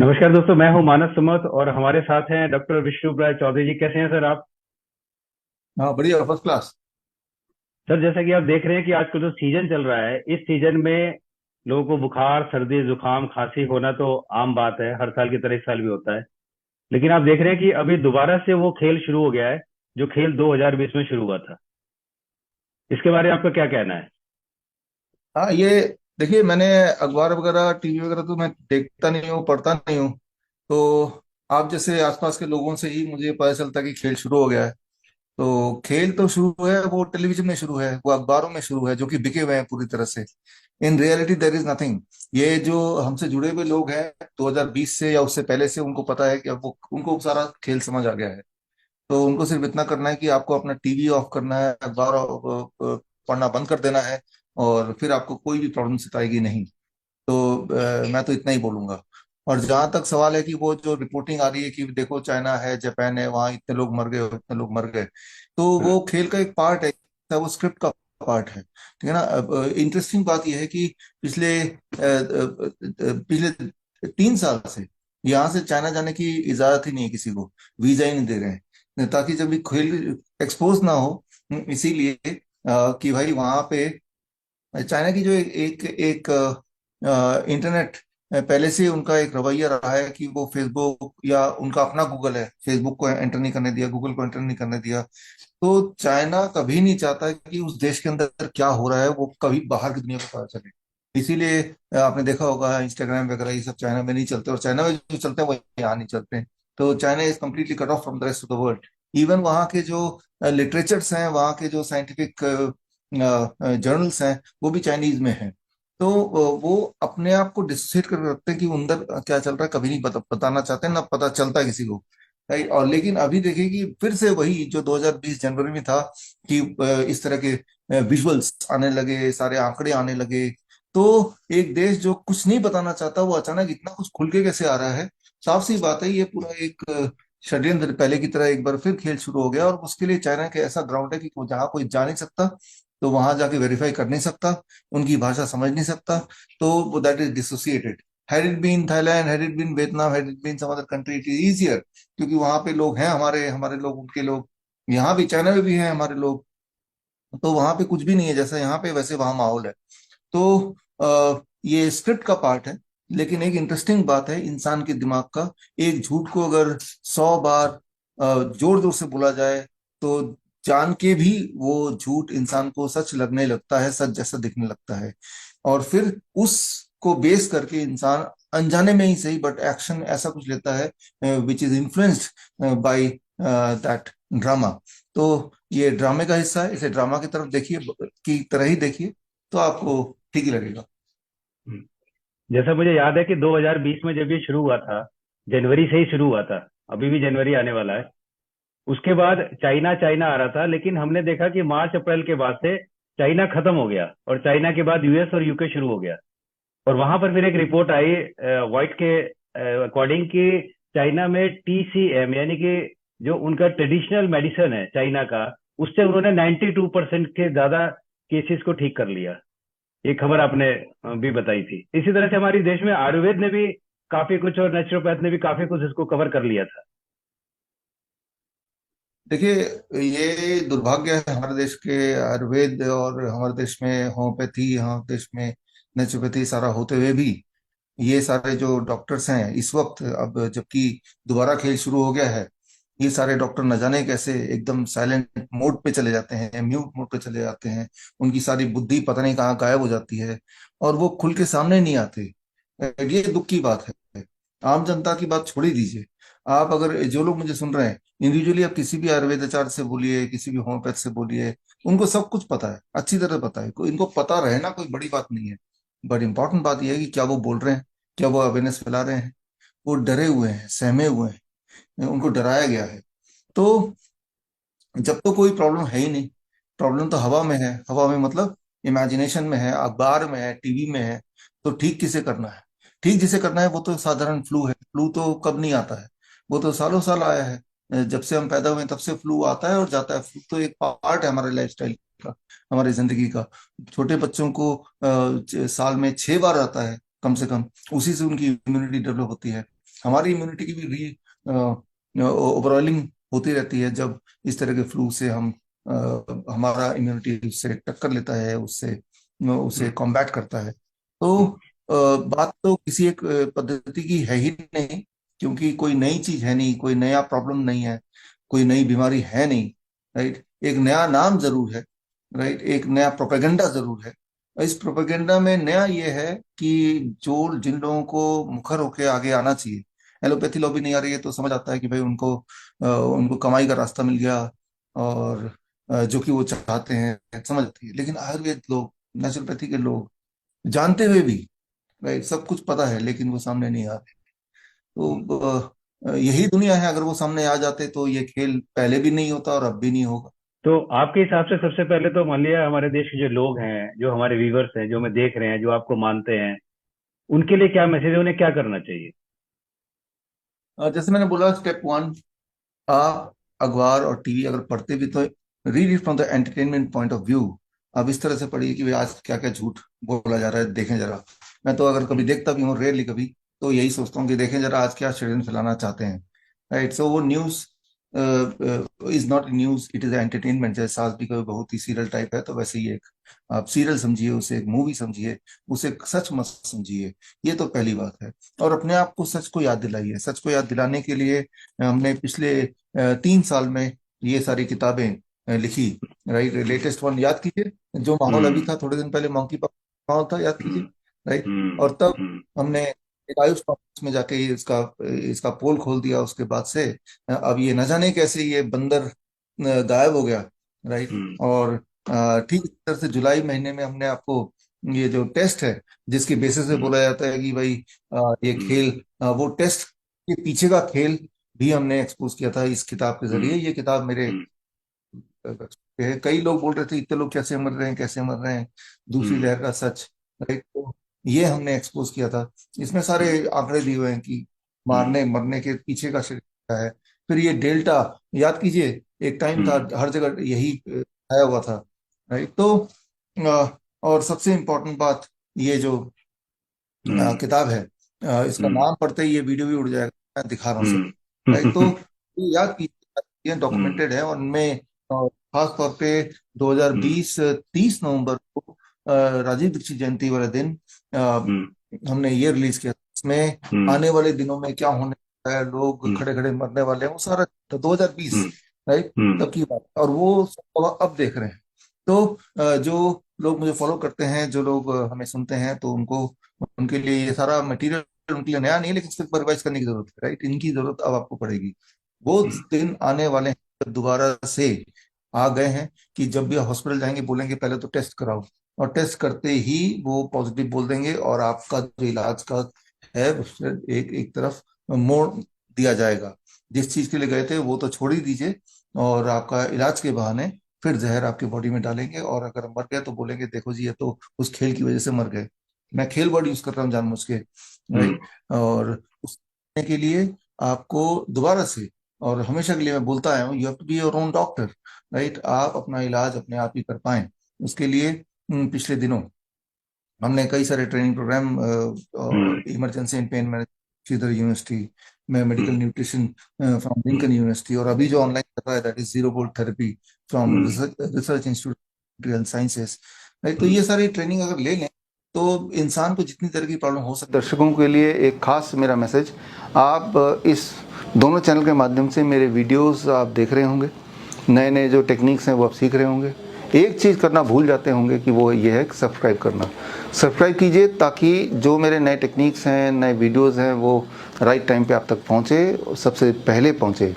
नमस्कार दोस्तों, मैं हूं मानस सुमत और हमारे साथ हैं डॉक्टर विष्णु राय चौधरी जी। कैसे हैं सर आप? हाँ, बढ़िया, फर्स्ट क्लास। सर, जैसा कि आप देख रहे हैं कि आजकल जो सीजन चल रहा है, इस सीजन में लोगों को बुखार, सर्दी, जुकाम, खांसी होना तो आम बात है। हर साल की तरह इस साल भी होता है। लेकिन आप देख रहे हैं कि अभी दोबारा से वो खेल शुरू हो गया है जो खेल 2020 में शुरू हुआ था। इसके बारे में आपका क्या कहना है? हाँ, ये देखिए, मैंने अखबार वगैरह, टीवी वगैरह तो मैं देखता नहीं हूँ, पढ़ता नहीं हूँ। तो आप जैसे आसपास के लोगों से ही मुझे पता चलता कि खेल शुरू हो गया है। तो खेल तो शुरू है, वो टेलीविजन में शुरू है, वो अखबारों में शुरू है, जो कि बिके हुए हैं पूरी तरह से। In reality there is nothing. ये जो हमसे जुड़े हुए लोग हैं 2020 से या उससे पहले से, उनको पता है कि अब वो उनको सारा खेल समझ आ गया है। तो उनको सिर्फ इतना करना है कि आपको अपना टीवी ऑफ करना है, अखबार पढ़ना बंद कर देना है, और फिर आपको कोई भी प्रॉब्लम सताएगी नहीं। तो मैं तो इतना ही बोलूंगा। और जहां तक सवाल है कि वो जो रिपोर्टिंग आ रही है कि देखो चाइना है, जापान है, वहां इतने लोग मर गए, इतने लोग मर गए, तो हाँ। वो खेल का एक पार्ट है, वो स्क्रिप्ट का पार्ट है, ठीक है ना। अब इंटरेस्टिंग बात यह है कि पिछले 3 साल से यहाँ से चाइना जाने की इजाजत ही नहीं है किसी को। वीजा ही नहीं दे रहे हैं, ताकि जब भी खेल एक्सपोज ना हो। इसीलिए कि भाई वहां पे चाइना की जो एक एक इंटरनेट, पहले से उनका एक रवैया रहा है कि वो फेसबुक या उनका अपना गूगल है, फेसबुक को एंटर नहीं करने दिया, गूगल को एंटर नहीं करने दिया। तो चाइना कभी नहीं चाहता कि उस देश के अंदर क्या हो रहा है वो कभी बाहर की दुनिया को पता चले। इसीलिए आपने देखा होगा इंस्टाग्राम वगैरह ये सब चाइना में नहीं चलते, और चाइना में जो चलते हैं वो यहाँ नहीं चलते हैं। तो China is completely cut off from the rest of the world. Even वहाँ के जो लिटरेचर्स हैं, वहाँ के जो साइंटिफिक जर्नल्स हैं, वो भी चाइनीज में हैं। तो वो अपने आप को डिसोसिएट करके रखते हैं कि अंदर क्या चल रहा है कभी नहीं बताना चाहते, ना पता चलता है किसी को। राइट। और लेकिन अभी देखिए कि फिर से वही जो 2020 जनवरी में था कि इस तरह के विजुअल्स आने लगे, सारे आंकड़े आने लगे। तो एक देश जो कुछ नहीं बताना चाहता, वो अचानक इतना कुछ खुल के कैसे आ रहा है। साफ सी बात है, ये पूरा एक षड्यंत्र पहले की तरह एक बार फिर खेल शुरू हो गया। और उसके लिए चाइना के ऐसा ग्राउंड है कि जहाँ कोई जा नहीं सकता, तो वहां जाके वेरीफाई कर नहीं सकता, उनकी भाषा समझ नहीं सकता। तो that is dissociated. Had it been Thailand, had it been Vietnam, had it been some other country, it is easier, क्योंकि वहां पे लोग हैं, हमारे हमारे लोग, उनके लोग। यहाँ भी चाइना में भी हैं हमारे लोग। तो वहां पे कुछ भी नहीं है जैसा यहाँ पे, वैसे वहां माहौल है। तो ये स्क्रिप्ट का पार्ट है। लेकिन एक इंटरेस्टिंग बात है इंसान के दिमाग का, एक झूठ को अगर 100 बार जोर जोर से बोला जाए, तो जान के भी वो झूठ इंसान को सच लगने लगता है, सच जैसा दिखने लगता है। और फिर उसको बेस करके इंसान अनजाने में ही सही, बट एक्शन ऐसा कुछ लेता है which is influenced by that drama. तो ये ड्रामे का हिस्सा है, इसे ड्रामा की तरफ देखिए, की तरह ही देखिए, तो आपको ठीक ही लगेगा। हम्म। जैसा मुझे याद है कि 2020 में जब ये शुरू हुआ था, जनवरी से ही शुरू हुआ था। अभी भी जनवरी आने वाला है। उसके बाद चाइना चाइना आ रहा था, लेकिन हमने देखा कि मार्च अप्रैल के बाद से चाइना खत्म हो गया और चाइना के बाद यूएस और यूके शुरू हो गया। और वहां पर फिर एक रिपोर्ट आई व्हाइट के अकॉर्डिंग कि चाइना में टीसीएम यानी कि जो उनका ट्रेडिशनल मेडिसिन है चाइना का, उससे उन्होंने 92% के ज्यादा केसेस को ठीक कर लिया। ये खबर आपने भी बताई थी। इसी तरह से हमारे देश में आयुर्वेद ने भी काफी कुछ और नेचुरोपैथ ने भी काफी कुछ इसको कवर कर लिया था। देखिए, ये दुर्भाग्य है हमारे देश के आयुर्वेद और हमारे देश में होम्योपैथी, हमारे देश में नेचुरोपैथी सारा होते हुए भी ये सारे जो डॉक्टर्स हैं इस वक्त, अब जबकि दोबारा खेल शुरू हो गया है, ये सारे डॉक्टर न जाने कैसे एकदम साइलेंट मोड पे चले जाते हैं, म्यूट मोड पे चले जाते हैं। उनकी सारी बुद्धि पता नहीं कहाँ गायब हो जाती है, और वो खुल के सामने नहीं आते। ये दुख की बात है। आम जनता की बात छोड़ ही दीजिए। आप अगर जो लोग मुझे सुन रहे हैं, इंडिविजुअली आप किसी भी आयुर्वेदाचार्य से बोलिए, किसी भी होम्योपैथ से बोलिए, उनको सब कुछ पता है, अच्छी तरह पता है, इनको पता रहना कोई बड़ी बात नहीं है। बट इंपॉर्टेंट बात यह है कि क्या वो बोल रहे हैं, क्या वो अवेयरनेस फैला रहे हैं। वो डरे हुए हैं, सहमे हुए हैं, उनको डराया गया है। तो जब तो कोई प्रॉब्लम है ही नहीं, प्रॉब्लम तो हवा में है, हवा में मतलब इमेजिनेशन में है, अखबार में है, टीवी में है। तो ठीक किसे करना है? ठीक जिसे करना है वो तो साधारण फ्लू है। फ्लू तो कब नहीं आता है, वो तो सालों साल आया है। जब से हम पैदा हुए तब से फ्लू आता है और जाता है। फ्लू तो एक पार्ट है हमारे लाइफस्टाइल का, हमारी जिंदगी का। छोटे बच्चों को साल में 6 बार आता है, कम से कम, उसी से उनकी इम्यूनिटी डेवलप होती है। हमारी इम्यूनिटी की भी ओवरऑलिंग होती रहती है जब इस तरह के फ्लू से हमारा इम्यूनिटी उससे टक्कर लेता है, उससे उसे हम्म, कॉम्बैट करता है। तो हम्म, बात तो किसी एक पद्धति की है ही नहीं, क्योंकि कोई नई चीज है नहीं, कोई नया प्रॉब्लम नहीं है, कोई नई बीमारी है नहीं। राइट, एक नया नाम जरूर है। राइट, एक नया प्रोपेगेंडा जरूर है। इस प्रोपेगेंडा में नया ये है कि जो जिन लोगों को मुखर होके आगे आना चाहिए, एलोपैथी लॉबी नहीं आ रही है तो समझ आता है कि भाई उनको कमाई का रास्ता मिल गया, और जो कि वो चाहते हैं, समझ आती है। लेकिन आयुर्वेद लोग, नेचुरोपैथी के लोग, जानते हुए भी, राइट, सब कुछ पता है लेकिन वो सामने नहीं आ रहे। हम्म। तो यही दुनिया है। अगर वो सामने आ जाते तो ये खेल पहले भी नहीं होता और अब भी नहीं होगा। तो आपके हिसाब से सबसे पहले तो मान लिया हमारे देश के जो लोग हैं, जो हमारे व्यूवर्स हैं, जो हमें देख रहे हैं, जो आपको मानते हैं, उनके लिए क्या मैसेज है, उन्हें क्या करना चाहिए? जैसे मैंने बोला, स्टेप वन, आप अखबार और टीवी अगर पढ़ते भी तो read it from the entertainment point of view. अब इस तरह से पढ़िए कि भाई आज क्या क्या झूठ बोला जा रहा है, देखें जरा। मैं तो अगर कभी हम्म, देखता भी हूँ, रेयरली कभी, तो यही सोचता हूँ कि देखें जरा आज क्या षड्यंत्र फैलाना चाहते हैं। राइट, सो वो news is not news, it is entertainment. जैसे सास भी कभी बहुत ही सीरियल टाइप है, तो वैसे ही एक आप सीरियल समझिए, उसे एक मूवी समझिए, उसे एक सच मत समझिए। ये तो पहली बात है। और अपने आप को सच को याद दिलाइए। सच को याद दिलाने के लिए हमने पिछले 3 साल में ये सारी किताबें लिखी। राइट, लेटेस्ट वन याद कीजिए, जो माहौल अभी हम्म, था थोड़े दिन पहले, मंकी पॉक्स माहौल था, याद कीजिए। हम्म, राइट, हम्म, और तब हम्म, हमने एक आयुष कॉन्फ्रेंस में जाके इसका इसका पोल खोल दिया। उसके बाद से अब ये न जाने कैसे ये बंदर गायब हो गया। राइट, हम्म, और ठीक इस तरह से जुलाई महीने में हमने आपको ये जो टेस्ट है, जिसके बेसिस पे हम्म, बोला जाता है कि भाई ये हम्म, खेल, वो टेस्ट के पीछे का खेल भी हमने एक्सपोज किया था इस किताब के हम्म, जरिए। ये किताब मेरे हम्म, कई लोग बोल रहे थे इतने लोग कैसे मर रहे हैं, कैसे मर रहे हैं, दूसरी हम्म, लहर का सच। राइट, तो ये हमने एक्सपोज किया था। इसमें सारे हम्म, आंकड़े दिए हुए हैं कि हम्म, मारने मरने के पीछे का शरीर क्या है। फिर ये डेल्टा, याद कीजिए, एक टाइम था हम्म, हर जगह यही आया हुआ था। राइट, तो और सबसे इम्पोर्टेंट बात, ये जो हम्म, किताब है, इसका हम्म, नाम पढ़ते ही ये वीडियो भी उड़ जाएगा, मैं दिखा रहा हूँ सब। हम्म, राइट, तो ये याद कीजिए, ये हम्म, डॉक्यूमेंटेड है। और उनमें खास तौर पे हम्म, 2020 30 नवंबर को राजीव दीक्षित जयंती वाले दिन हम्म, हमने ये रिलीज किया। इसमें हम्म, आने वाले दिनों में क्या होने वाला है, लोग हम्म, खड़े खड़े मरने वाले हैं, वो सारा तो 2020। हम्म, राइट, हम्म, तब की बात, और वो सब अब देख रहे हैं। तो जो लोग मुझे फॉलो करते हैं, जो लोग हमें सुनते हैं, तो उनको, उनके लिए ये सारा मटेरियल उनके लिए नया नहीं है, लेकिन सिर्फ रिवाइज करने की जरूरत है। राइट, इनकी जरूरत अब आपको पड़ेगी। वो हम्म, दिन आने वाले हैं जब दोबारा से आ गए हैं, कि जब भी हॉस्पिटल जाएंगे बोलेंगे पहले तो टेस्ट कराओ, और टेस्ट करते ही वो पॉजिटिव बोल देंगे, और आपका जो इलाज का है उससे एक एक तरफ मोड़ दिया जाएगा। जिस चीज के लिए गए थे वो तो छोड़ ही दीजिए, और आपका इलाज के बहाने फिर जहर आपकी बॉडी में डालेंगे, और अगर मर गए तो बोलेंगे देखो जी ये तो उस खेल की वजह से मर गए। मैं खेल वर्ड यूज कर रहा हूँ जानबूझ के। हम्म, राइट, और उस के लिए आपको दोबारा से, और हमेशा के लिए मैं बोलता आया हूँ, you have to be your own doctor. Right, आप अपना इलाज अपने आप ही कर पाएं, उसके लिए पिछले दिनों हमने कई सारे training program, hmm, emergency and pain management Sridhar university में, medical hmm, nutrition from hmm, Lincoln university, और अभी जो ऑनलाइन कर रहा है that is zero bolt therapy from hmm, research institute sciences. तो हम्म, ये सारी ट्रेनिंग अगर ले लें तो इंसान को जितनी तरह की प्रॉब्लम हो सकती है। दर्शकों के लिए एक खास मेरा मैसेज, आप इस दोनों चैनल के माध्यम से मेरे वीडियोस आप देख रहे होंगे, नए नए जो टेक्निक्स हैं वो आप सीख रहे होंगे। एक चीज़ करना भूल जाते होंगे कि वो ये है सब्सक्राइब करना। सब्सक्राइब कीजिए ताकि जो मेरे नए टेक्निक्स हैं, नए वीडियोस हैं, वो राइट टाइम पे आप तक पहुँचे, सबसे पहले पहुँचे।